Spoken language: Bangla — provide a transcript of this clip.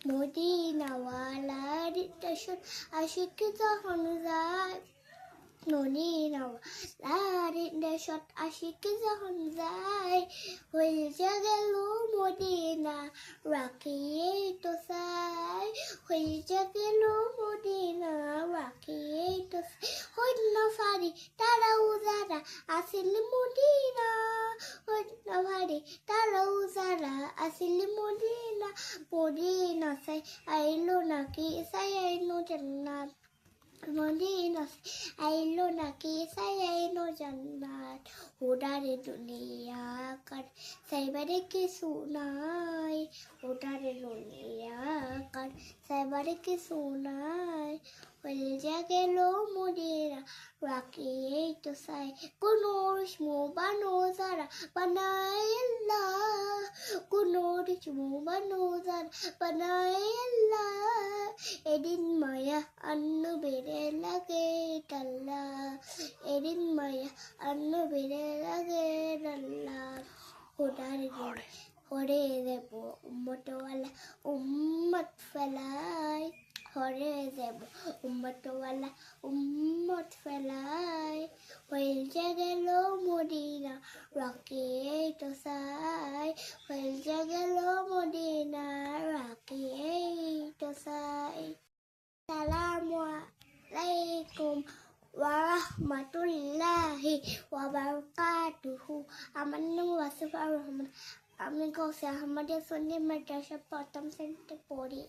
মদিনাওয়ালার দেশত আশিক যখন যায় মদিনাওয়ালার দেশত আশিক যখন যায় হয়ে গেল মদিনা রাখিয়েই তো চাই হয়ে গেল মদিনা রাখিয়েই তো হন্য ফারি তারাও যারা আসিল মদিনা হন্য ফারি তারাও যারা আসিল মদিনা মদিনা সাই আইলো নাকি সাই আইলো জান্নাত মদিনা আইলো নাকি সাই আইলো জান্নাত ওডারে দুনিয়া কার সাইবারে কিছু নাই ওডারে দুনিয়া কার সাইবারে কিছু নাই হয়ে গেল মদিনা রাখিয়েই তো চাই কোনো রিসমু বানো যারা বানায় আল্লাহ কোনো রিসমু বানো যারা বানায় আল্লাহ এদিন মায়া অন্ন বেড়ে লাগে টাল্লা এদিন মায়া অন্ন বেড়ে লাগে টাল্লা হরে দেব উম্মতওয়ালা উম্মত ফেলাই হরে দেব উম্মতওয়ালা উম্মত ফেলাই হয়ে গেল মদিনা রাখিয়েই তো চাই হয়ে গেল মদিনা রাখিয়েই তো চাই আসসালামু আলাইকুম ওয়ারাহমাতুল্লাহি ওয়াবারাকাতুহু আমার নাম ওয়াসিফার রহমান আমি গৌসে আহমদিয়া সুন্নি মাদ্রাসা প্রথম শ্রেণীতে পড়ি